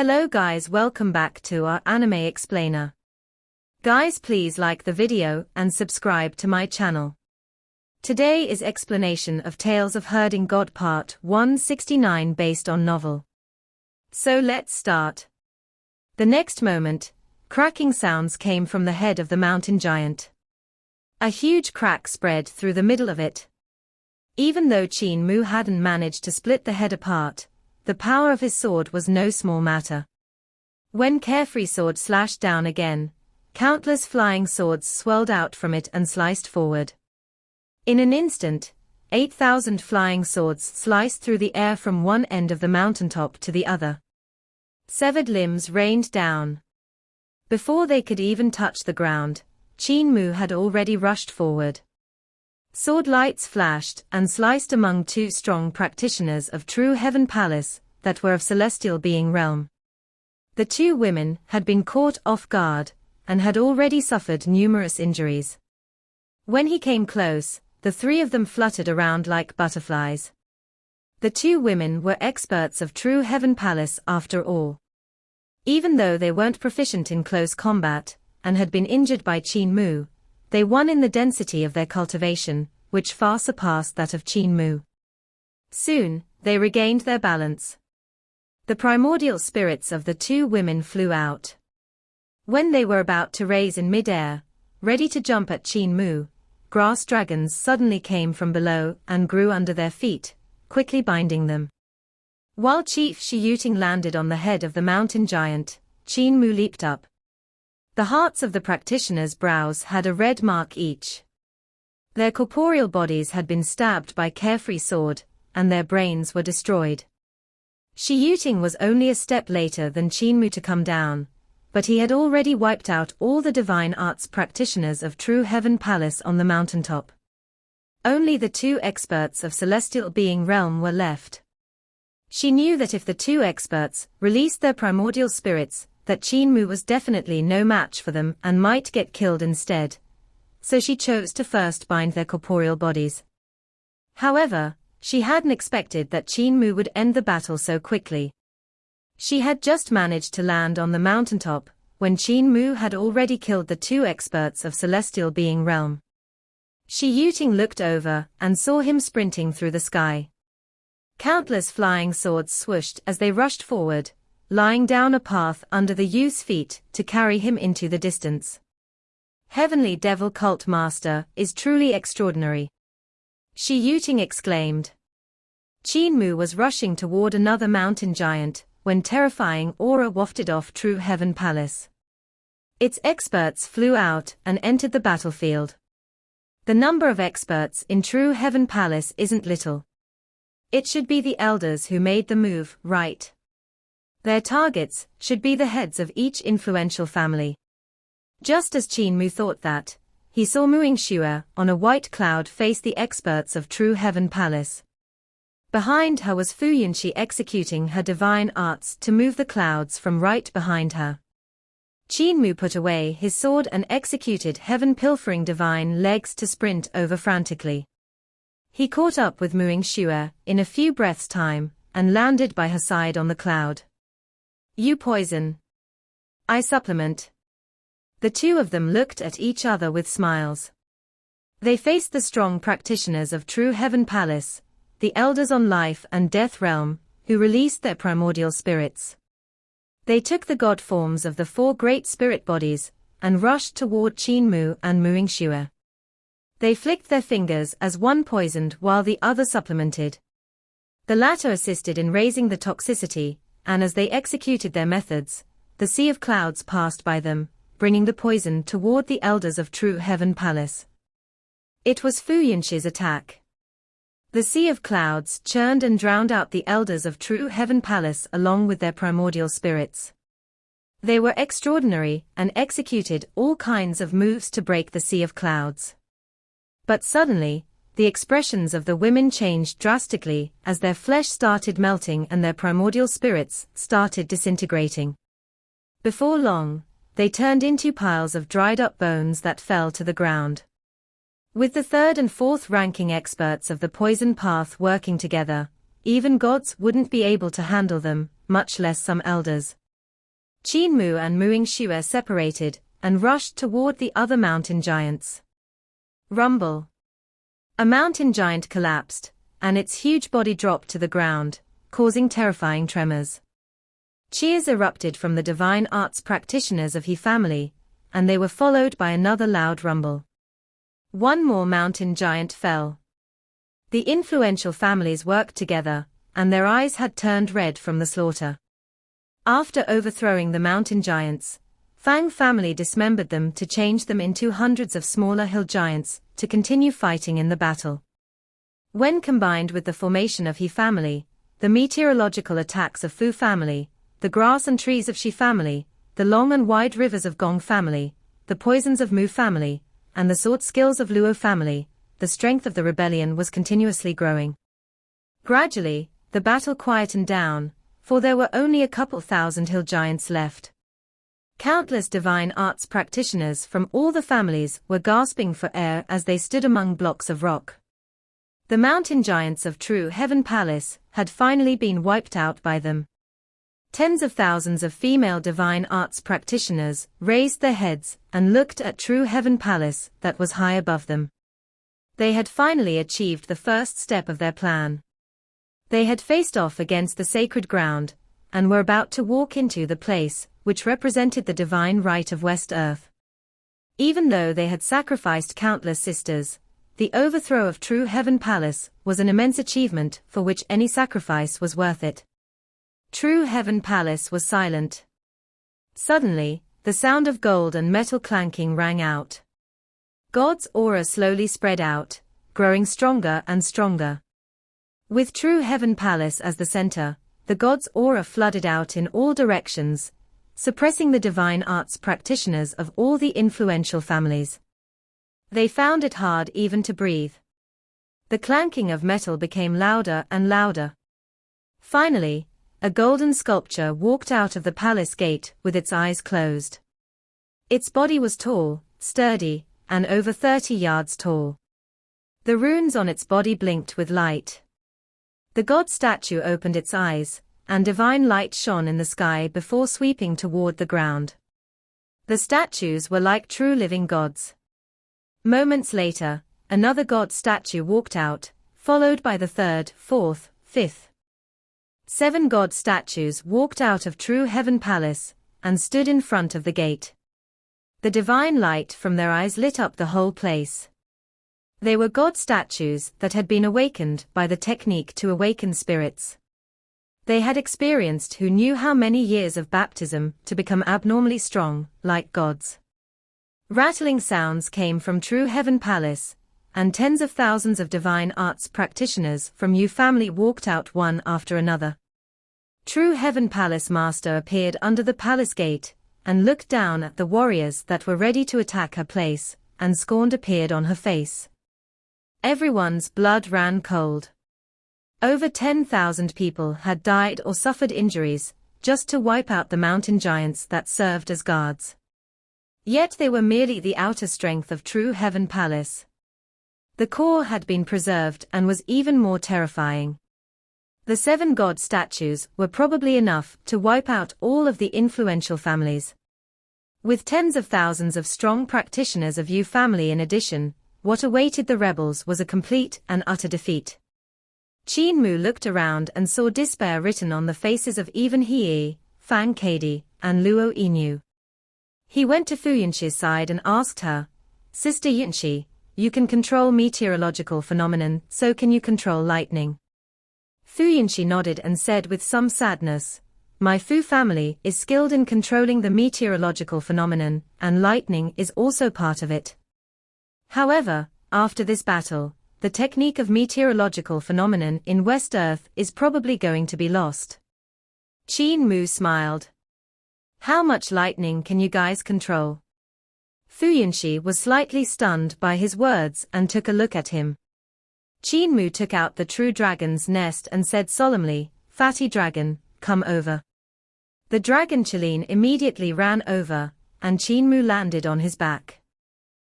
Hello guys, welcome back to our anime explainer. Guys, please like the video and subscribe to my channel. Today is explanation of Tales of Herding God Part 169 based on novel. So let's start. The next moment, cracking sounds came from the head of the mountain giant. A huge crack spread through the middle of it. Even though Qin Mu hadn't managed to split the head apart, the power of his sword was no small matter. When Carefree Sword slashed down again, countless flying swords swelled out from it and sliced forward. In an instant, 8,000 flying swords sliced through the air from one end of the mountaintop to the other. Severed limbs rained down. Before they could even touch the ground, Qin Mu had already rushed forward. Sword lights flashed and sliced among two strong practitioners of true heaven palace that were of celestial being realm. The two women had been caught off guard and had already suffered numerous injuries. When he came close, the three of them fluttered around like butterflies. The two women were experts of true heaven palace after all. Even though they weren't proficient in close combat and had been injured by Qin Mu, they won in the density of their cultivation, which far surpassed that of Qin Mu. Soon, they regained their balance. The primordial spirits of the two women flew out. When they were about to raise in mid-air, ready to jump at Qin Mu, grass dragons suddenly came from below and grew under their feet, quickly binding them. While Chief Shiyuting landed on the head of the mountain giant, Qin Mu leaped up. The hearts of the practitioners' brows had a red mark each. Their corporeal bodies had been stabbed by Carefree Sword, and their brains were destroyed. Shiyuting was only a step later than Qin Mu to come down, but he had already wiped out all the divine arts practitioners of true heaven palace on the mountaintop. Only the two experts of celestial being realm were left. She knew that if the two experts released their primordial spirits, that Qin Mu was definitely no match for them and might get killed instead. So she chose to first bind their corporeal bodies. However, she hadn't expected that Qin Mu would end the battle so quickly. She had just managed to land on the mountaintop, when Qin Mu had already killed the two experts of celestial being realm. Shiyuting looked over and saw him sprinting through the sky. Countless flying swords swooshed as they rushed forward, lying down a path under the youth's feet to carry him into the distance. Heavenly Devil Cult Master is truly extraordinary. Shiyuting exclaimed. Qin Mu was rushing toward another mountain giant, when terrifying aura wafted off True Heaven Palace. Its experts flew out and entered the battlefield. The number of experts in True Heaven Palace isn't little. It should be the elders who made the move, right? Their targets should be the heads of each influential family. Just as Qin Mu thought that, he saw Muingxue on a white cloud face the experts of True Heaven Palace. Behind her was Fu Yunqi executing her divine arts to move the clouds from right behind her. Qin Mu put away his sword and executed heaven-pilfering divine legs to sprint over frantically. He caught up with Muingxue in a few breaths' time and landed by her side on the cloud. You poison. I supplement. The two of them looked at each other with smiles. They faced the strong practitioners of True Heaven Palace, the elders on life and death realm, who released their primordial spirits. They took the god forms of the four great spirit bodies and rushed toward Qin Mu and Muingxue. They flicked their fingers as one poisoned while the other supplemented. The latter assisted in raising the toxicity, and as they executed their methods, the sea of clouds passed by them, bringing the poison toward the elders of True Heaven Palace. It was Fu Yunqi's attack. The sea of clouds churned and drowned out the elders of True Heaven Palace along with their primordial spirits. They were extraordinary and executed all kinds of moves to break the sea of clouds. But suddenly, the expressions of the women changed drastically as their flesh started melting and their primordial spirits started disintegrating. Before long, they turned into piles of dried-up bones that fell to the ground. With the third and fourth ranking experts of the poison path working together, even gods wouldn't be able to handle them, much less some elders. Qin Mu and Muing Xue separated and rushed toward the other mountain giants. Rumble. A mountain giant collapsed, and its huge body dropped to the ground, causing terrifying tremors. Cheers erupted from the divine arts practitioners of He family, and they were followed by another loud rumble. One more mountain giant fell. The influential families worked together, and their eyes had turned red from the slaughter. After overthrowing the mountain giants, Fang family dismembered them to change them into hundreds of smaller hill giants to continue fighting in the battle. When combined with the formation of He family, the meteorological attacks of Fu family, the grass and trees of Shi family, the long and wide rivers of Gong family, the poisons of Mu family, and the sword skills of Luo family, the strength of the rebellion was continuously growing. Gradually, the battle quietened down, for there were only a couple thousand hill giants left. Countless divine arts practitioners from all the families were gasping for air as they stood among blocks of rock. The mountain giants of True Heaven Palace had finally been wiped out by them. Tens of thousands of female divine arts practitioners raised their heads and looked at True Heaven Palace that was high above them. They had finally achieved the first step of their plan. They had faced off against the sacred ground, and were about to walk into the place which represented the divine right of West Earth. Even though they had sacrificed countless sisters, the overthrow of True Heaven Palace was an immense achievement for which any sacrifice was worth it. True Heaven Palace was silent. Suddenly, the sound of gold and metal clanking rang out. God's aura slowly spread out, growing stronger and stronger. With True Heaven Palace as the center, the God's aura flooded out in all directions, suppressing the divine arts practitioners of all the influential families. They found it hard even to breathe. The clanking of metal became louder and louder. Finally, a golden sculpture walked out of the palace gate with its eyes closed. Its body was tall, sturdy, and over 30 yards tall. The runes on its body blinked with light. The god statue opened its eyes, and divine light shone in the sky before sweeping toward the ground. The statues were like true living gods. Moments later, another god statue walked out, followed by the third, fourth, fifth. 7 god statues walked out of True Heaven Palace, and stood in front of the gate. The divine light from their eyes lit up the whole place. They were god statues that had been awakened by the technique to awaken spirits. They had experienced who knew how many years of baptism to become abnormally strong, like gods. Rattling sounds came from True Heaven Palace, and tens of thousands of divine arts practitioners from Yu family walked out one after another. True Heaven Palace Master appeared under the palace gate, and looked down at the warriors that were ready to attack her place, and scorn appeared on her face. Everyone's blood ran cold. Over 10,000 people had died or suffered injuries, just to wipe out the mountain giants that served as guards. Yet they were merely the outer strength of True Heaven Palace. The core had been preserved and was even more terrifying. The 7 god statues were probably enough to wipe out all of the influential families. With tens of thousands of strong practitioners of Yu family in addition, what awaited the rebels was a complete and utter defeat. Qin Mu looked around and saw despair written on the faces of even He, Fang Kadi, and Luo Inu. He went to Fu Yunxi's side and asked her, "Sister Yunxi, you can control meteorological phenomenon, so can you control lightning?" Fu Yunxi nodded and said with some sadness, "My Fu family is skilled in controlling the meteorological phenomenon, and lightning is also part of it. However, after this battle, the technique of meteorological phenomenon in West Earth is probably going to be lost." Qin Mu smiled. "How much lightning can you guys control?" Fu Yunxi was slightly stunned by his words and took a look at him. Qin Mu took out the true dragon's nest and said solemnly, "Fatty dragon, come over." The dragon Qilin immediately ran over, and Qin Mu landed on his back.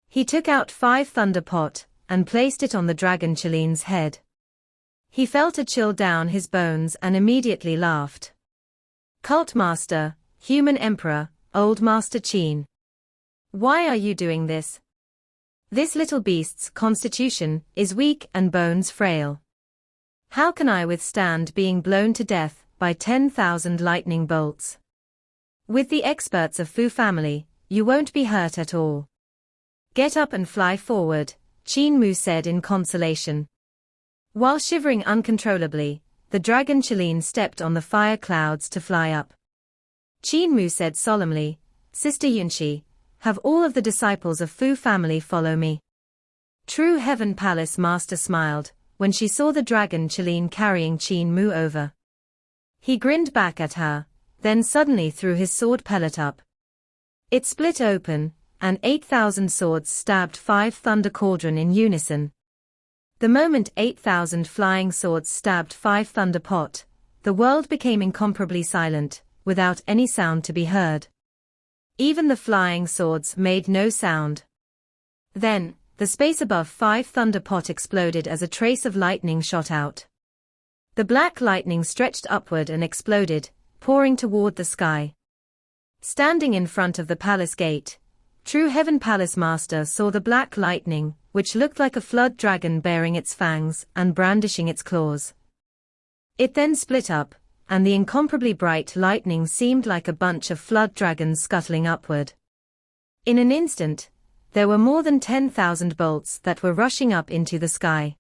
He took out 5 thunder pot, and placed it on the dragon Qilin's head. He felt a chill down his bones and immediately laughed. "Cult master, Human Emperor, Old Master Qin. Why are you doing this? This little beast's constitution is weak and bones frail. How can I withstand being blown to death by 10,000 lightning bolts? With the experts of Fu family, you won't be hurt at all. Get up and fly forward, Qin Mu said in consolation. While shivering uncontrollably, the dragon Qilin stepped on the fire clouds to fly up. Qin Mu said solemnly, Sister Yunxi, have all of the disciples of Fu family follow me. True Heaven Palace Master smiled when she saw the dragon Qilin carrying Qin Mu over. He grinned back at her, then suddenly threw his sword pellet up. It split open, and 8,000 swords stabbed 5 thunder cauldron in unison. The moment 8,000 flying swords stabbed 5 thunder pot, the world became incomparably silent, without any sound to be heard. Even the flying swords made no sound. Then, the space above 5 thunder pot exploded as a trace of lightning shot out. The black lightning stretched upward and exploded, pouring toward the sky. Standing in front of the palace gate, True Heaven Palace Master saw the black lightning, which looked like a flood dragon baring its fangs and brandishing its claws. It then split up, and the incomparably bright lightning seemed like a bunch of flood dragons scuttling upward. In an instant, there were more than 10,000 bolts that were rushing up into the sky.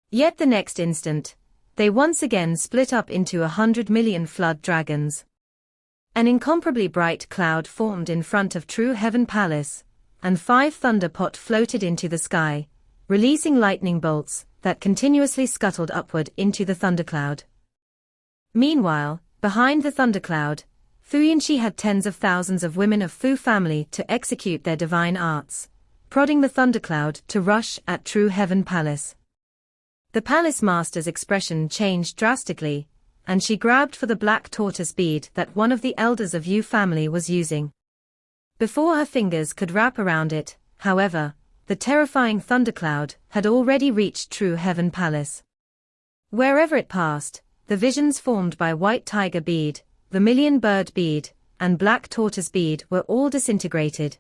Yet the next instant, they once again split up into 100 million flood dragons. An incomparably bright cloud formed in front of True Heaven Palace, and 5 thunder pot floated into the sky, releasing lightning bolts that continuously scuttled upward into the thundercloud. Meanwhile, behind the thundercloud, Fu Yunxi had tens of thousands of women of Fu family to execute their divine arts, prodding the thundercloud to rush at True Heaven Palace. The palace master's expression changed drastically, and she grabbed for the black tortoise bead that one of the elders of Yu family was using. Before her fingers could wrap around it, however, the terrifying thundercloud had already reached True Heaven Palace. Wherever it passed, the visions formed by white tiger bead, vermilion bird bead, and black tortoise bead were all disintegrated.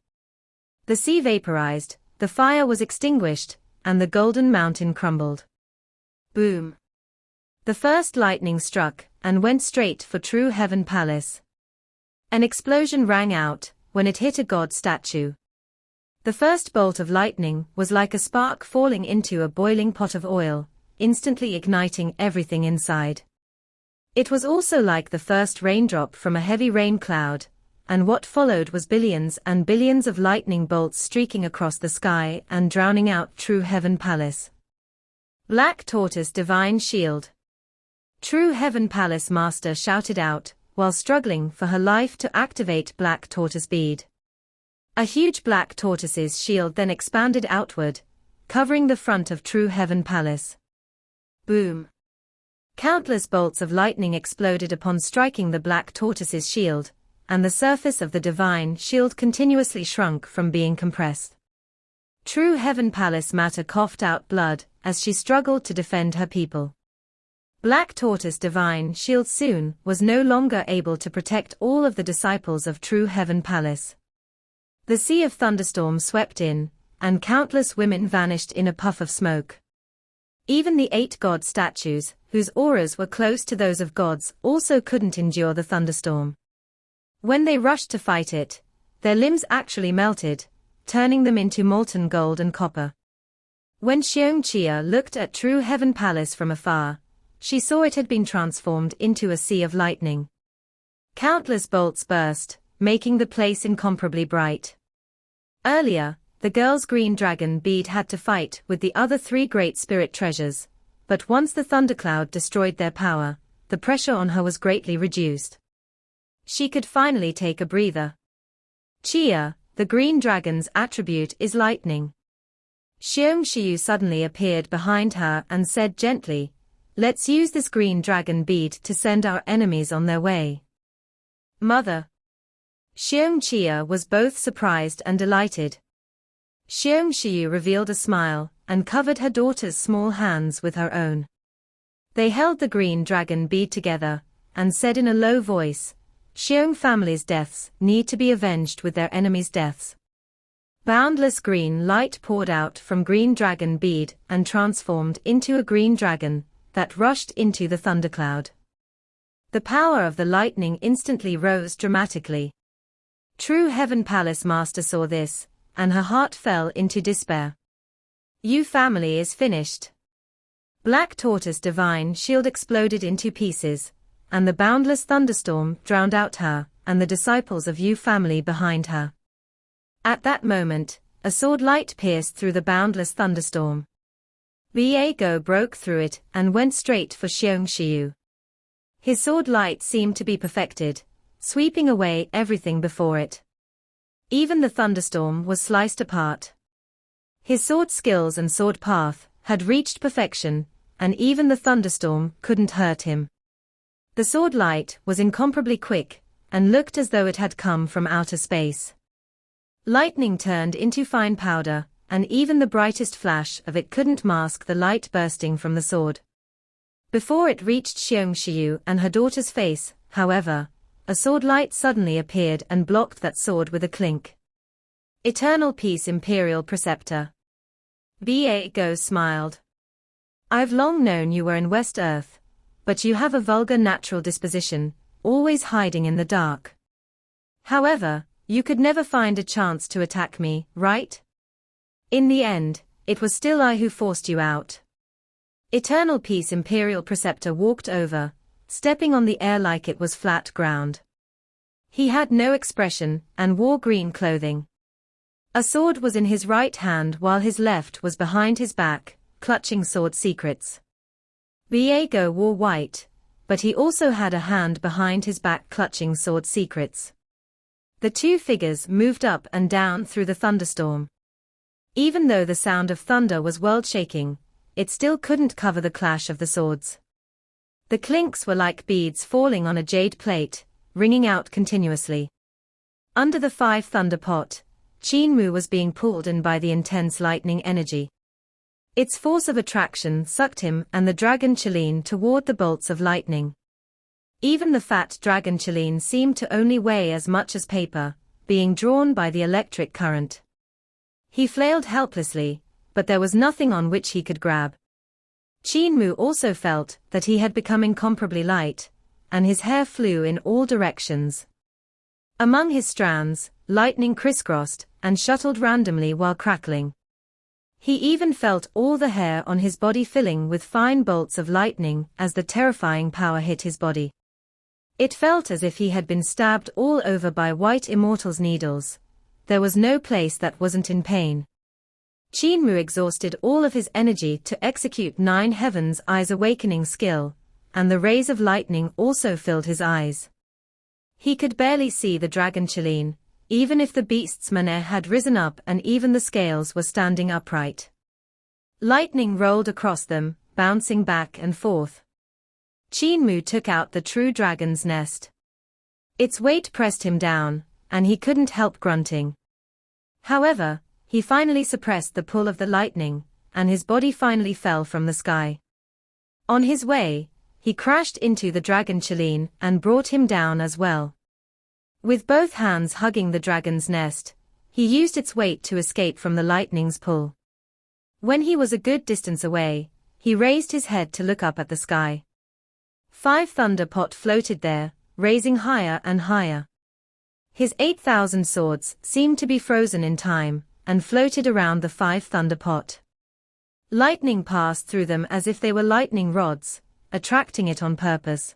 The sea vaporized, the fire was extinguished, and the golden mountain crumbled. Boom! The first lightning struck, and went straight for True Heaven Palace. An explosion rang out when it hit a god statue. The first bolt of lightning was like a spark falling into a boiling pot of oil, instantly igniting everything inside. It was also like the first raindrop from a heavy rain cloud, and what followed was billions and billions of lightning bolts streaking across the sky and drowning out True Heaven Palace. Black Tortoise Divine Shield. True Heaven Palace Master shouted out, while struggling for her life to activate Black Tortoise Bead. A huge black tortoise's shield then expanded outward, covering the front of True Heaven Palace. Boom! Countless bolts of lightning exploded upon striking the black tortoise's shield, and the surface of the divine shield continuously shrunk from being compressed. True Heaven Palace Master coughed out blood as she struggled to defend her people. Black Tortoise Divine Shield soon was no longer able to protect all of the disciples of True Heaven Palace. The sea of thunderstorms swept in, and countless women vanished in a puff of smoke. Even the 8 god statues, whose auras were close to those of gods, also couldn't endure the thunderstorm. When they rushed to fight it, their limbs actually melted, turning them into molten gold and copper. When Xiongqia looked at True Heaven Palace from afar, she saw it had been transformed into a sea of lightning. Countless bolts burst, making the place incomparably bright. Earlier, the girl's green dragon bead had to fight with the other 3 great spirit treasures, but once the thundercloud destroyed their power, the pressure on her was greatly reduced. She could finally take a breather. Chia, the green dragon's attribute is lightning. Xiongqiu suddenly appeared behind her and said gently, "Let's use this green dragon bead to send our enemies on their way." Mother. Xiongqia was both surprised and delighted. Xiongqiu revealed a smile and covered her daughter's small hands with her own. They held the green dragon bead together and said in a low voice, Xiong family's deaths need to be avenged with their enemies' deaths. Boundless green light poured out from green dragon bead and transformed into a green dragon that rushed into the thundercloud. The power of the lightning instantly rose dramatically. True Heaven Palace Master saw this, and her heart fell into despair. Yu family is finished. Black Tortoise divine shield exploded into pieces, and the boundless thunderstorm drowned out her and the disciples of Yu family behind her. At that moment, a sword light pierced through the boundless thunderstorm. Go broke through it and went straight for Xiong Xiu. His sword light seemed to be perfected, sweeping away everything before it. Even the thunderstorm was sliced apart. His sword skills and sword path had reached perfection, and even the thunderstorm couldn't hurt him. The sword light was incomparably quick, and looked as though it had come from outer space. Lightning turned into fine powder, and even the brightest flash of it couldn't mask the light bursting from the sword. Before it reached Xiong Xiu and her daughter's face, however, a sword light suddenly appeared and blocked that sword with a clink. Eternal Peace Imperial Preceptor. Go smiled. I've long known you were in West Earth, but you have a vulgar natural disposition, always hiding in the dark. However, you could never find a chance to attack me, right? In the end, it was still I who forced you out. Eternal Peace Imperial Preceptor walked over, stepping on the air like it was flat ground. He had no expression and wore green clothing. A sword was in his right hand while his left was behind his back, clutching sword secrets. Go wore white, but he also had a hand behind his back clutching sword secrets. The two figures moved up and down through the thunderstorm. Even though the sound of thunder was world-shaking, it still couldn't cover the clash of the swords. The clinks were like beads falling on a jade plate, ringing out continuously. Under the 5 thunder pot, Qin Mu was being pulled in by the intense lightning energy. Its force of attraction sucked him and the dragon Qilin toward the bolts of lightning. Even the fat dragon Qilin seemed to only weigh as much as paper, being drawn by the electric current. He flailed helplessly, but there was nothing on which he could grab. Qin Mu also felt that he had become incomparably light, and his hair flew in all directions. Among his strands, lightning crisscrossed and shuttled randomly while crackling. He even felt all the hair on his body filling with fine bolts of lightning as the terrifying power hit his body. It felt as if he had been stabbed all over by white immortal's needles. There was no place that wasn't in pain. Qin Mu exhausted all of his energy to execute 9 Heaven's Eyes awakening skill, and the rays of lightning also filled his eyes. He could barely see the dragon Qilin, even if the beast's mane had risen up and even the scales were standing upright. Lightning rolled across them, bouncing back and forth. Qin Mu took out the true dragon's nest. Its weight pressed him down, and he couldn't help grunting. However, he finally suppressed the pull of the lightning, and his body finally fell from the sky. On his way, he crashed into the dragon Qilin and brought him down as well. With both hands hugging the dragon's nest, he used its weight to escape from the lightning's pull. When he was a good distance away, he raised his head to look up at the sky. 5 thunder pot floated there, raising higher and higher. His 8,000 swords seemed to be frozen in time, and floated around the 5 thunder pot. Lightning passed through them as if they were lightning rods, attracting it on purpose.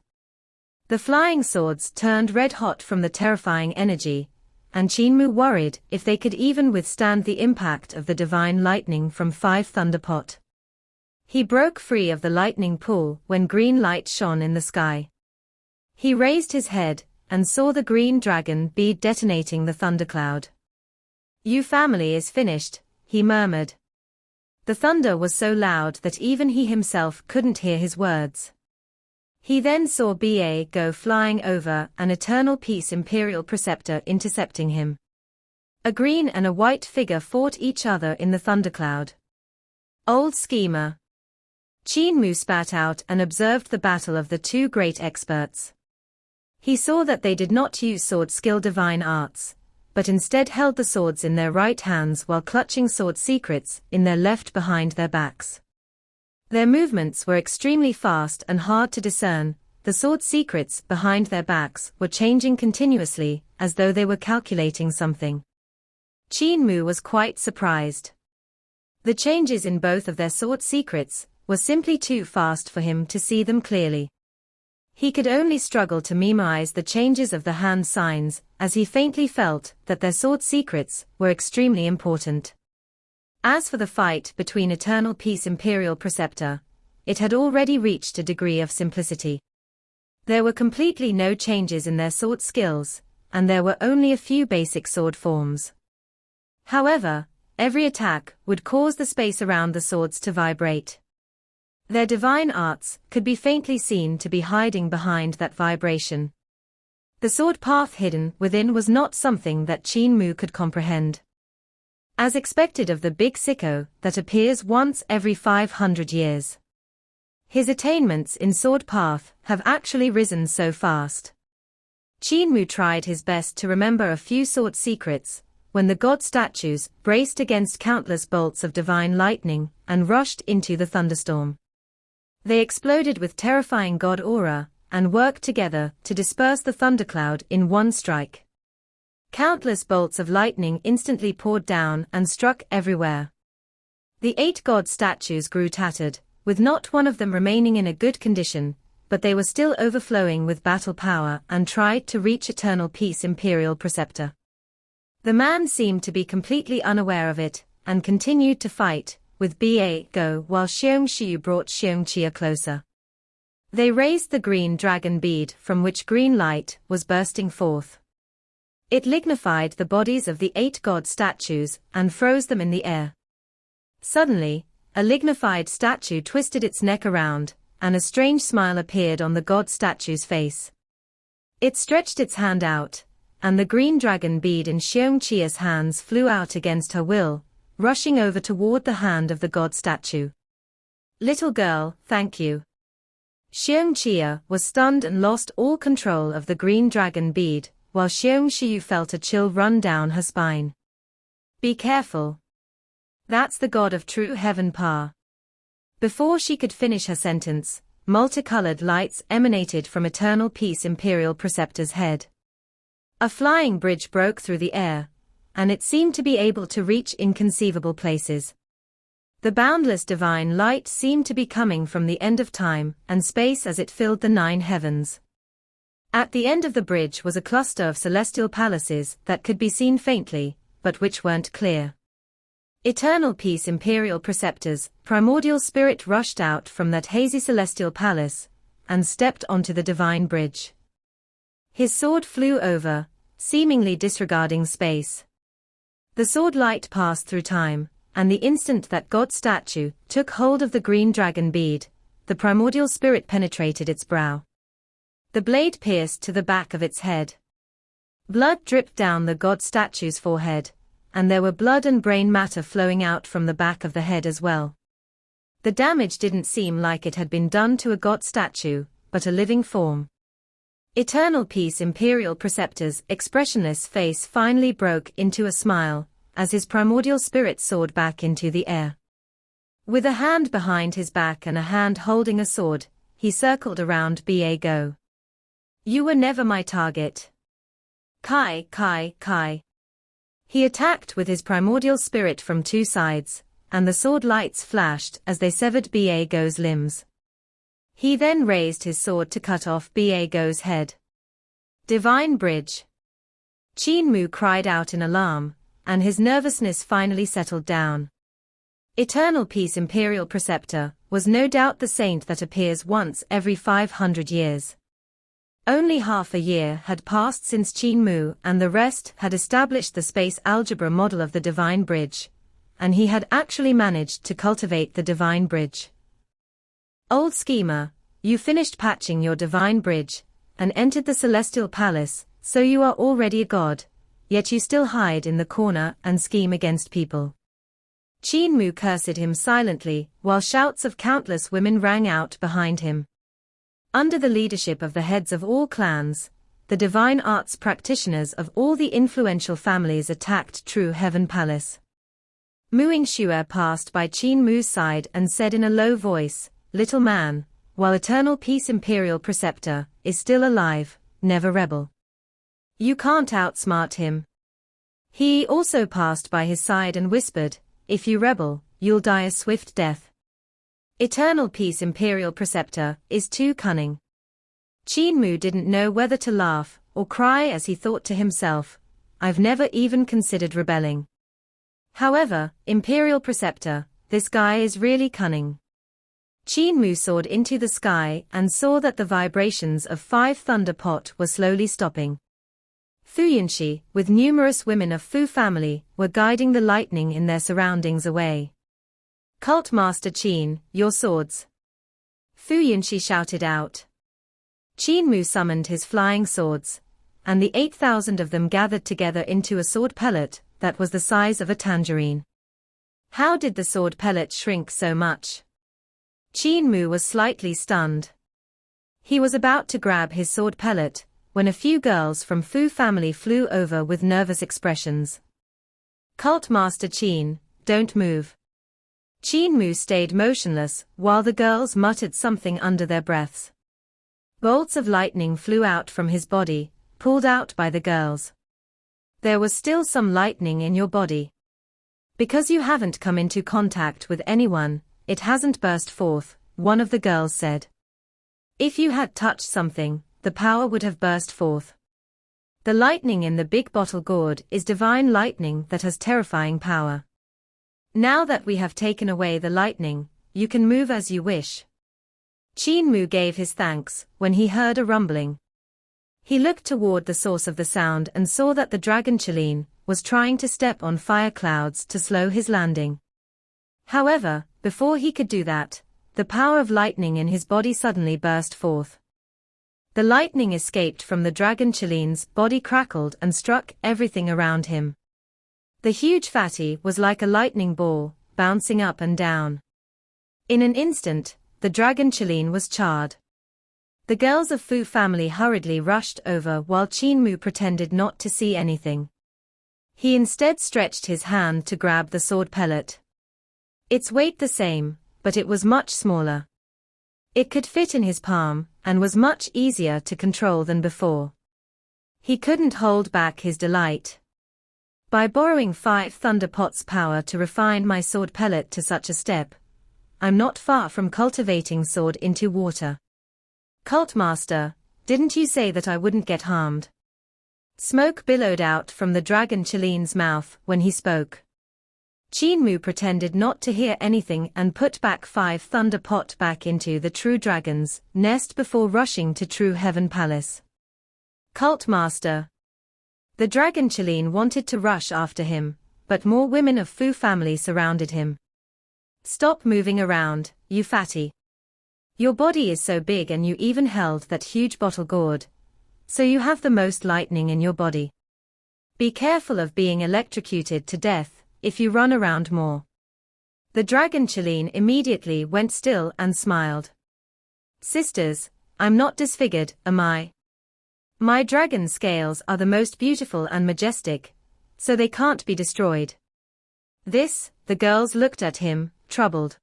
The flying swords turned red-hot from the terrifying energy, and Qin Mu worried if they could even withstand the impact of the divine lightning from 5 thunder pot. He broke free of the lightning pool when green light shone in the sky. He raised his head and saw the green dragon bead detonating the thundercloud. "Yu family is finished," he murmured. The thunder was so loud that even he himself couldn't hear his words. He then saw Go flying over, an Eternal Peace Imperial Preceptor intercepting him. A green and a white figure fought each other in the thundercloud. Old schemer. Qin Mu spat out and observed the battle of the 2 great experts. He saw that they did not use sword skill divine arts, but instead held the swords in their right hands while clutching sword secrets in their left behind their backs. Their movements were extremely fast and hard to discern. The sword secrets behind their backs were changing continuously, as though they were calculating something. Qin Mu was quite surprised. The changes in both of their sword secrets were simply too fast for him to see them clearly. He could only struggle to memorize the changes of the hand signs, as he faintly felt that their sword secrets were extremely important. As for the fight between Eternal Peace Imperial Preceptor, it had already reached a degree of simplicity. There were completely no changes in their sword skills, and there were only a few basic sword forms. However, every attack would cause the space around the swords to vibrate. Their divine arts could be faintly seen to be hiding behind that vibration. The sword path hidden within was not something that Qin Mu could comprehend. As expected of the big sicko that appears once every 500 years. His attainments in sword path have actually risen so fast. Qin Mu tried his best to remember a few sword secrets, when the god statues braced against countless bolts of divine lightning and rushed into the thunderstorm. They exploded with terrifying god aura, and worked together to disperse the thundercloud in one strike. Countless bolts of lightning instantly poured down and struck everywhere. The 8 god statues grew tattered, with not one of them remaining in a good condition, but they were still overflowing with battle power and tried to reach Eternal Peace Imperial Preceptor. The man seemed to be completely unaware of it, and continued to fight with Ba Go while Xiongxiu brought Xiongqia closer. They raised the green dragon bead from which green light was bursting forth. It lignified the bodies of the 8 god statues and froze them in the air. Suddenly, a lignified statue twisted its neck around, and a strange smile appeared on the god statue's face. It stretched its hand out, and the green dragon bead in Xiongqia's hands flew out against her will, rushing over toward the hand of the god statue. "Little girl, thank you." Xiongqia was stunned and lost all control of the green dragon bead, while Xiongxiu felt a chill run down her spine. "Be careful. That's the god of true heaven Pa." Before she could finish her sentence, multicolored lights emanated from Eternal Peace Imperial Preceptor's head. A flying bridge broke through the air, and it seemed to be able to reach inconceivable places. The boundless divine light seemed to be coming from the end of time and space as it filled the 9 heavens. At the end of the bridge was a cluster of celestial palaces that could be seen faintly, but which weren't clear. Eternal Peace Imperial Preceptor's primordial spirit rushed out from that hazy celestial palace, and stepped onto the divine bridge. His sword flew over, seemingly disregarding space. The sword light passed through time, and the instant that god statue took hold of the green dragon bead, the primordial spirit penetrated its brow. The blade pierced to the back of its head. Blood dripped down the god statue's forehead, and there were blood and brain matter flowing out from the back of the head as well. The damage didn't seem like it had been done to a god statue, but a living form. Eternal Peace Imperial Preceptor's expressionless face finally broke into a smile, as his primordial spirit soared back into the air. With a hand behind his back and a hand holding a sword, he circled around Ba Go. "You were never my target. Kai, Kai, Kai." He attacked with his primordial spirit from 2 sides, and the sword lights flashed as they severed Ba Go's limbs. He then raised his sword to cut off Ba Go's head. "Divine Bridge." Qin Mu cried out in alarm, and his nervousness finally settled down. Eternal Peace Imperial Preceptor was no doubt the saint that appears once every 500 years. Only half a year had passed since Qin Mu and the rest had established the space algebra model of the Divine Bridge, and he had actually managed to cultivate the Divine Bridge. "Old schemer, you finished patching your Divine Bridge, and entered the Celestial Palace, so you are already a god, yet you still hide in the corner and scheme against people." Qin Mu cursed him silently, while shouts of countless women rang out behind him. Under the leadership of the heads of all clans, the divine arts practitioners of all the influential families attacked True Heaven Palace. Muing Xue passed by Qin Mu's side and said in a low voice, "Little man, while Eternal Peace Imperial Preceptor is still alive, never rebel. You can't outsmart him." He also passed by his side and whispered, "If you rebel, you'll die a swift death. Eternal Peace Imperial Preceptor is too cunning." Qin Mu didn't know whether to laugh or cry as he thought to himself, "I've never even considered rebelling. However, Imperial Preceptor, this guy is really cunning." Qin Mu soared into the sky and saw that the vibrations of 5 Thunder Pot were slowly stopping. Fu Yunxi, with numerous women of Fu family, were guiding the lightning in their surroundings away. "Cult Master Qin, your swords!" Fu Yunxi shouted out. Qin Mu summoned his flying swords, and the 8,000 of them gathered together into a sword pellet that was the size of a tangerine. How did the sword pellet shrink so much? Qin Mu was slightly stunned. He was about to grab his sword pellet when a few girls from Fu family flew over with nervous expressions. "Cult Master Qin, don't move." Qin Mu stayed motionless while the girls muttered something under their breaths. Bolts of lightning flew out from his body, pulled out by the girls. "There was still some lightning in your body. Because you haven't come into contact with anyone, it hasn't burst forth," one of the girls said. "If you had touched something, the power would have burst forth. The lightning in the big bottle gourd is divine lightning that has terrifying power. Now that we have taken away the lightning, you can move as you wish." Qin Mu gave his thanks when he heard a rumbling. He looked toward the source of the sound and saw that the dragon Qilin was trying to step on fire clouds to slow his landing. However, before he could do that, the power of lightning in his body suddenly burst forth. The lightning escaped from the dragon Qilin's body, crackled and struck everything around him. The huge fatty was like a lightning ball, bouncing up and down. In an instant, the dragon Qilin was charred. The girls of Fu family hurriedly rushed over while Qin Mu pretended not to see anything. He instead stretched his hand to grab the sword pellet. Its weight the same, but it was much smaller. It could fit in his palm, and was much easier to control than before. He couldn't hold back his delight. "By borrowing 5 Thunder Pot's power to refine my sword pellet to such a step, I'm not far from cultivating sword into water. Cult Master, didn't you say that I wouldn't get harmed?" Smoke billowed out from the dragon Qilin's mouth when he spoke. Qin Mu pretended not to hear anything and put back 5 Thunder Pot back into the True Dragon's nest before rushing to True Heaven Palace. "Cult Master." The dragon Qilin wanted to rush after him, but more women of Fu family surrounded him. "Stop moving around, you fatty. Your body is so big and you even held that huge bottle gourd, so you have the most lightning in your body. Be careful of being electrocuted to death if you run around more." The dragon Qilin immediately went still and smiled. "Sisters, I'm not disfigured, am I? My dragon scales are the most beautiful and majestic, so they can't be destroyed." The girls looked at him, troubled.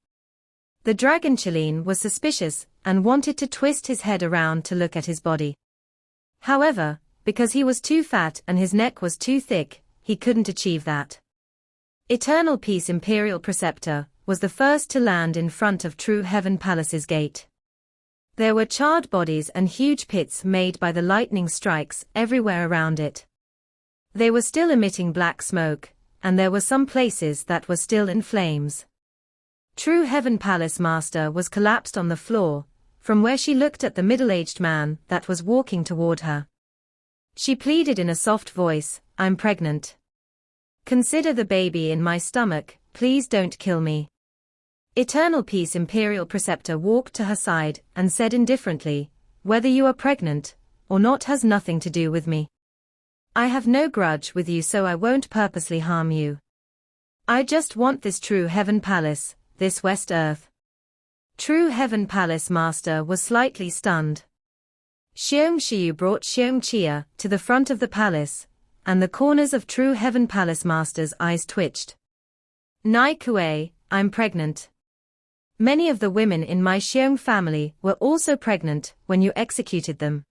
The dragon Qilin was suspicious and wanted to twist his head around to look at his body. However, because he was too fat and his neck was too thick, he couldn't achieve that. Eternal Peace Imperial Preceptor was the first to land in front of True Heaven Palace's gate. There were charred bodies and huge pits made by the lightning strikes everywhere around it. They were still emitting black smoke, and there were some places that were still in flames. True Heaven Palace Master was collapsed on the floor, from where she looked at the middle-aged man that was walking toward her. She pleaded in a soft voice, "I'm pregnant. Consider the baby in my stomach, please don't kill me." Eternal Peace Imperial Preceptor walked to her side and said indifferently, "Whether you are pregnant or not has nothing to do with me. I have no grudge with you, so I won't purposely harm you. I just want this True Heaven Palace, this West Earth." True Heaven Palace Master was slightly stunned. Xiong Shiyu brought Xiong Chia to the front of the palace, and the corners of True Heaven Palace Master's eyes twitched. Nai Kuei, I'm pregnant. Many of the women in my Xiong family were also pregnant when you executed them.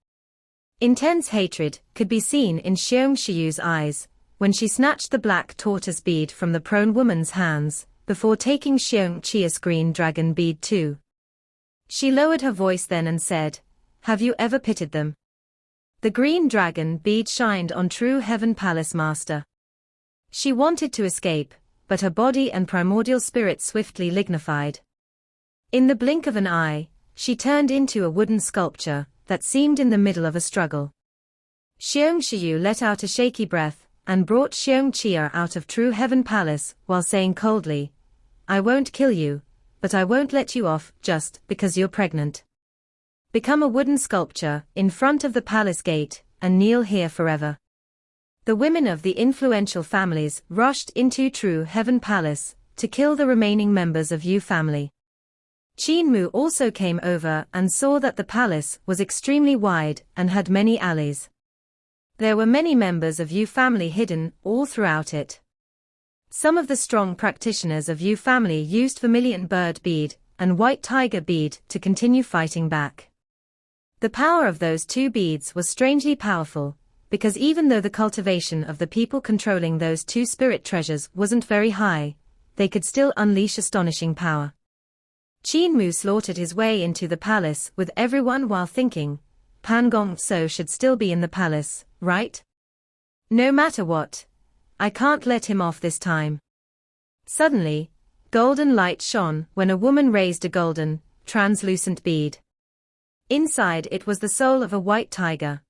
Intense hatred could be seen in Xiong Shiyu's eyes when she snatched the black tortoise bead from the prone woman's hands, before taking Xiong Chia's green dragon bead too. She lowered her voice then and said, "Have you ever pitied them?" The green dragon bead shined on True Heaven Palace Master. She wanted to escape, but her body and primordial spirit swiftly lignified. In the blink of an eye, she turned into a wooden sculpture that seemed in the middle of a struggle. Xiong Shiyu let out a shaky breath and brought Xiong Chia out of True Heaven Palace while saying coldly, "I won't kill you, but I won't let you off just because you're pregnant. Become a wooden sculpture in front of the palace gate and kneel here forever." The women of the influential families rushed into True Heaven Palace to kill the remaining members of Yu family. Qin Mu also came over and saw that the palace was extremely wide and had many alleys. There were many members of Yu family hidden all throughout it. Some of the strong practitioners of Yu family used vermilion bird bead and white tiger bead to continue fighting back. The power of those two beads was strangely powerful, because even though the cultivation of the people controlling those two spirit treasures wasn't very high, they could still unleash astonishing power. Qin Mu slaughtered his way into the palace with everyone while thinking, Pan Gong Tso should still be in the palace, right? No matter what, I can't let him off this time. Suddenly, golden light shone when a woman raised a golden, translucent bead. Inside it was the soul of a white tiger.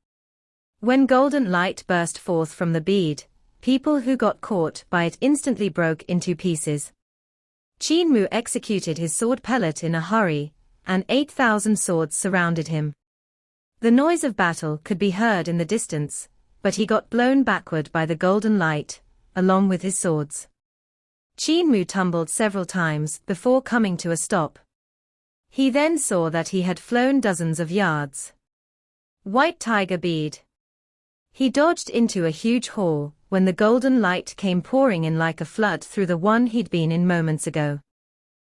When golden light burst forth from the bead, people who got caught by it instantly broke into pieces. Qin Mu executed his sword pellet in a hurry, and 8,000 swords surrounded him. The noise of battle could be heard in the distance, but he got blown backward by the golden light, along with his swords. Qin Mu tumbled several times before coming to a stop. He then saw that he had flown dozens of yards. White tiger bead. He dodged into a huge hall when the golden light came pouring in like a flood through the one he'd been in moments ago.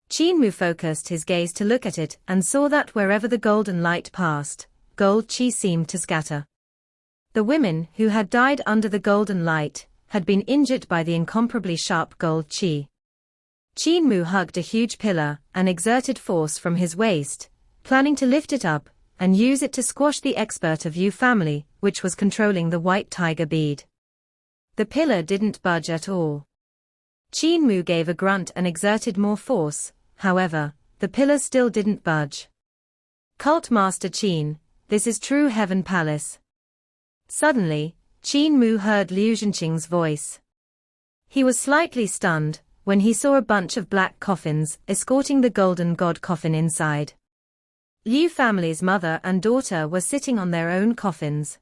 Qin Mu focused his gaze to look at it and saw that wherever the golden light passed, gold chi seemed to scatter. The women who had died under the golden light had been injured by the incomparably sharp gold chi. Qin Mu hugged a huge pillar and exerted force from his waist, planning to lift it up and use it to squash the expert of Yu family, which was controlling the white tiger bead. The pillar didn't budge at all. Qin Mu gave a grunt and exerted more force, however, the pillar still didn't budge. Cult Master Qin, this is True Heaven Palace. Suddenly, Qin Mu heard Liu Zhenqing's voice. He was slightly stunned when he saw a bunch of black coffins escorting the golden god coffin inside. Liu family's mother and daughter were sitting on their own coffins.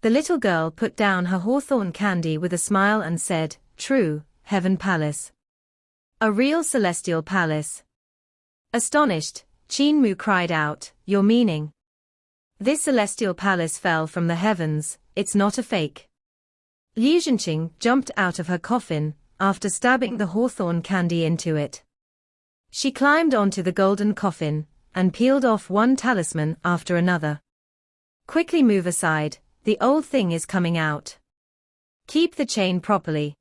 The little girl put down her hawthorn candy with a smile and said, "True Heaven Palace. A real celestial palace." Astonished, Qin Mu cried out, "Your meaning? This celestial palace fell from the heavens, it's not a fake." Liu Zhenqing jumped out of her coffin after stabbing the hawthorn candy into it. She climbed onto the golden coffin and peeled off one talisman after another. "Quickly move aside, the old thing is coming out. Keep the chain properly."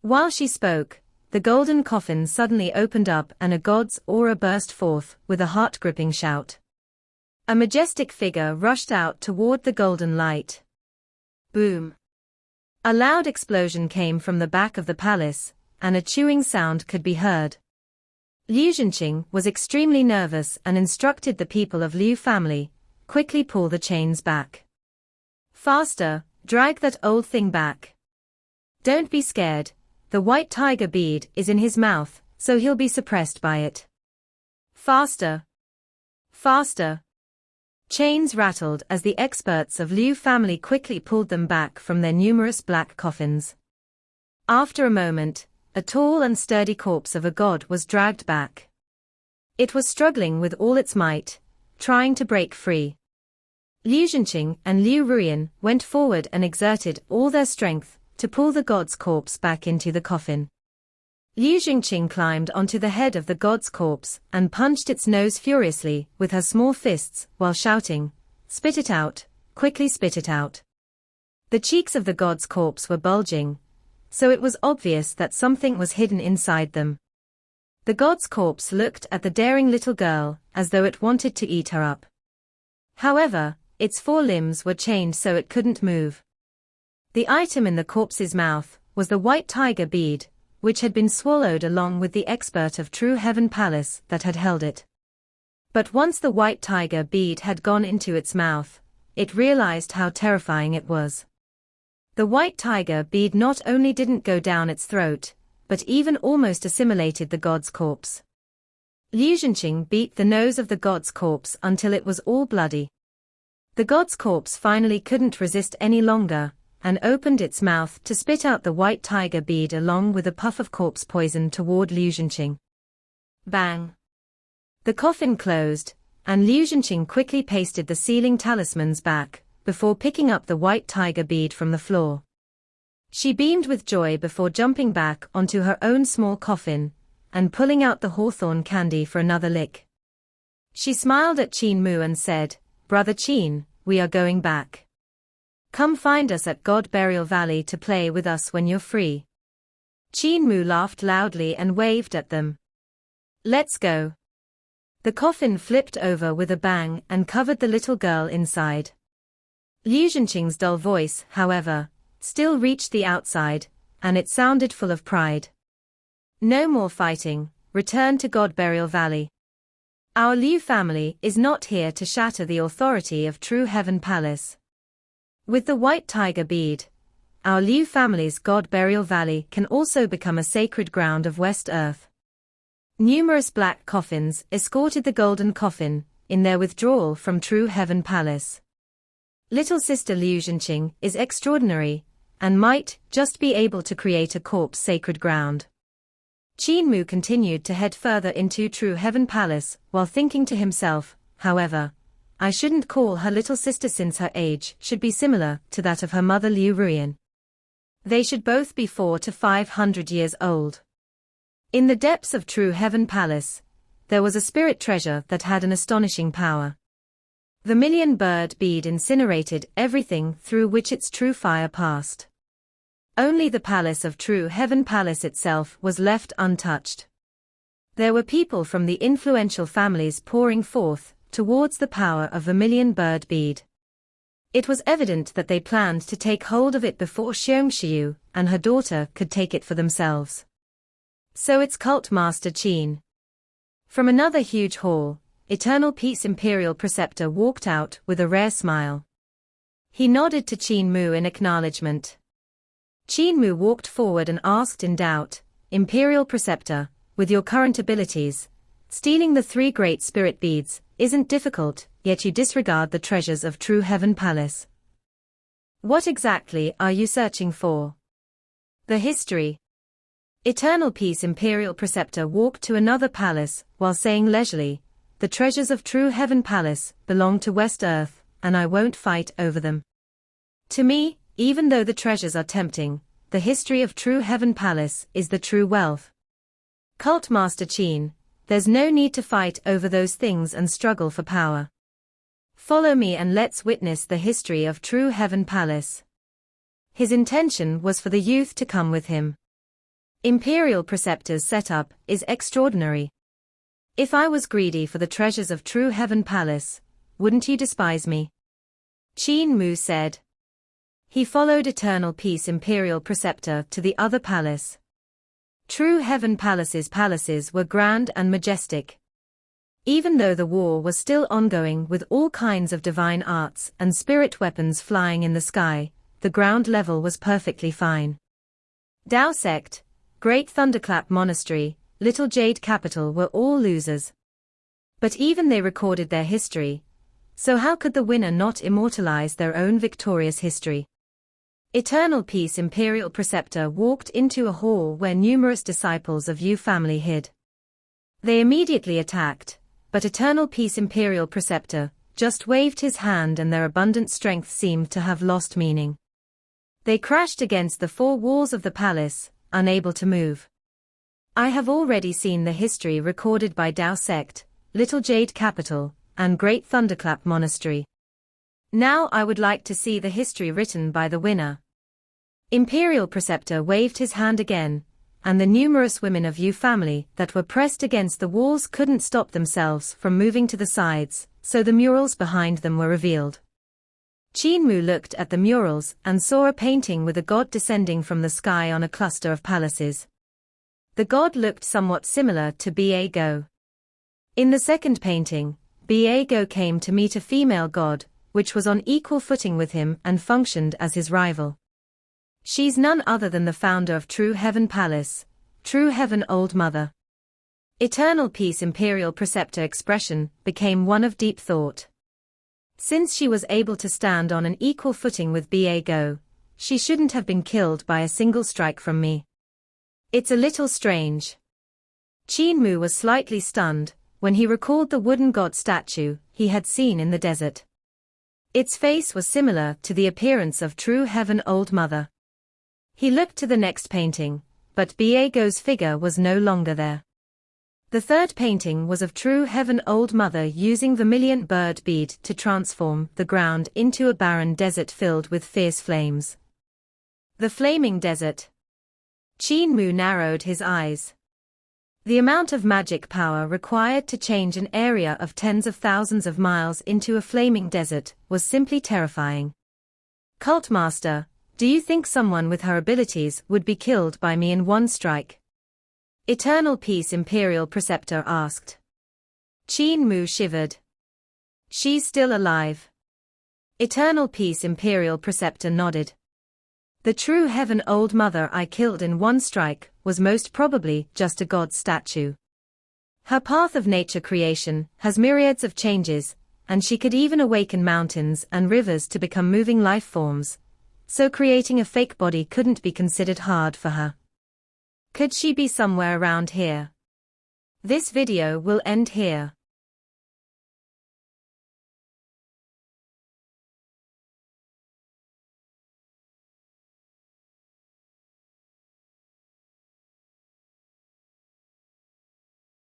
While she spoke, the golden coffin suddenly opened up and a god's aura burst forth with a heart-gripping shout. A majestic figure rushed out toward the golden light. Boom! A loud explosion came from the back of the palace, and a chewing sound could be heard. Liu Zhenqing was extremely nervous and instructed the people of Liu family, "Quickly pull the chains back. Faster, drag that old thing back. Don't be scared, the white tiger bead is in his mouth, so he'll be suppressed by it. Faster! Faster!" Chains rattled as the experts of Liu family quickly pulled them back from their numerous black coffins. After a moment, a tall and sturdy corpse of a god was dragged back. It was struggling with all its might, trying to break free. Liu Zhenqing and Liu Ruian went forward and exerted all their strength to pull the god's corpse back into the coffin. Liu Zhenqing climbed onto the head of the god's corpse and punched its nose furiously with her small fists while shouting, "Spit it out, quickly spit it out." The cheeks of the god's corpse were bulging, so it was obvious that something was hidden inside them. The god's corpse looked at the daring little girl as though it wanted to eat her up. However, its 4 limbs were chained so it couldn't move. The item in the corpse's mouth was the white tiger bead, which had been swallowed along with the expert of True Heaven Palace that had held it. But once the white tiger bead had gone into its mouth, it realized how terrifying it was. The white tiger bead not only didn't go down its throat, but even almost assimilated the god's corpse. Liu Zhenqing beat the nose of the god's corpse until it was all bloody. The god's corpse finally couldn't resist any longer, and opened its mouth to spit out the white tiger bead along with a puff of corpse poison toward Liu Zhenqing. Bang! The coffin closed, and Liu Zhenqing quickly pasted the sealing talismans back, before picking up the white tiger bead from the floor. She beamed with joy before jumping back onto her own small coffin, and pulling out the hawthorn candy for another lick. She smiled at Qin Mu and said, "Brother Qin, we are going back. Come find us at God Burial Valley to play with us when you're free." Qin Mu laughed loudly and waved at them. "Let's go." The coffin flipped over with a bang and covered the little girl inside. Liu Zhenqing's dull voice, however, still reached the outside, and it sounded full of pride. "No more fighting, return to God Burial Valley. Our Liu family is not here to shatter the authority of True Heaven Palace. With the white tiger bead, our Liu family's God Burial Valley can also become a sacred ground of West Earth." Numerous black coffins escorted the golden coffin in their withdrawal from True Heaven Palace. Little sister Liu Zhenqing is extraordinary, and might just be able to create a corpse sacred ground. Qin Mu continued to head further into True Heaven Palace while thinking to himself, however, I shouldn't call her little sister since her age should be similar to that of her mother Liu Ruian. They should both be 400 to 500 years old. In the depths of True Heaven Palace, there was a spirit treasure that had an astonishing power. The million-bird bead incinerated everything through which its true fire passed. Only the palace of True Heaven Palace itself was left untouched. There were people from the influential families pouring forth towards the power of the million-bird bead. It was evident that they planned to take hold of it before Xiongxiu and her daughter could take it for themselves. So its cult master Qin. From another huge hall, Eternal Peace Imperial Preceptor walked out with a rare smile. He nodded to Qin Mu in acknowledgement. Qin Mu walked forward and asked in doubt, "Imperial Preceptor, with your current abilities, stealing the 3 great spirit beads isn't difficult, yet you disregard the treasures of True Heaven Palace. What exactly are you searching for?" "The history." Eternal Peace Imperial Preceptor walked to another palace while saying leisurely, "The treasures of True Heaven Palace belong to West Earth, and I won't fight over them. To me, even though the treasures are tempting, the history of True Heaven Palace is the true wealth. Cult Master Qin, there's no need to fight over those things and struggle for power. Follow me and let's witness the history of True Heaven Palace." His intention was for the youth to come with him. Imperial Preceptor's setup is extraordinary. If I was greedy for the treasures of True Heaven Palace, wouldn't you despise me? Qin Mu said. He followed Eternal Peace Imperial Preceptor to the other palace. True Heaven Palaces were grand and majestic. Even though the war was still ongoing with all kinds of divine arts and spirit weapons flying in the sky, the ground level was perfectly fine. Dao Sect, Great Thunderclap Monastery, Little Jade Capital were all losers. But even they recorded their history, so how could the winner not immortalize their own victorious history? Eternal Peace Imperial Preceptor walked into a hall where numerous disciples of Yu family hid. They immediately attacked, but Eternal Peace Imperial Preceptor just waved his hand and their abundant strength seemed to have lost meaning. They crashed against the four walls of the palace, unable to move. I have already seen the history recorded by Dao Sect, Little Jade Capital, and Great Thunderclap Monastery. Now I would like to see the history written by the winner. Imperial Preceptor waved his hand again, and the numerous women of Yu family that were pressed against the walls couldn't stop themselves from moving to the sides, so the murals behind them were revealed. Qin Mu looked at the murals and saw a painting with a god descending from the sky on a cluster of palaces. The god looked somewhat similar to Ba Go. In the second painting, Ba Go came to meet a female god, which was on equal footing with him and functioned as his rival. She's none other than the founder of True Heaven Palace, True Heaven Old Mother. Eternal Peace Imperial Preceptor expression became one of deep thought. Since she was able to stand on an equal footing with Ba Go, she shouldn't have been killed by a single strike from me. It's a little strange. Qin Mu was slightly stunned when he recalled the wooden god statue he had seen in the desert. Its face was similar to the appearance of True Heaven Old Mother. He looked to the next painting, but Ba Go's figure was no longer there. The third painting was of True Heaven Old Mother using vermilion bird bead to transform the ground into a barren desert filled with fierce flames. The flaming desert. Qin Mu narrowed his eyes. The amount of magic power required to change an area of tens of thousands of miles into a flaming desert was simply terrifying. Cult Master, do you think someone with her abilities would be killed by me in one strike? Eternal Peace Imperial Preceptor asked. Qin Mu shivered. She's still alive. Eternal Peace Imperial Preceptor nodded. The True Heaven Old Mother I killed in one strike was most probably just a god statue. Her path of nature creation has myriads of changes, and she could even awaken mountains and rivers to become moving life forms, so creating a fake body couldn't be considered hard for her. Could she be somewhere around here? This video will end here.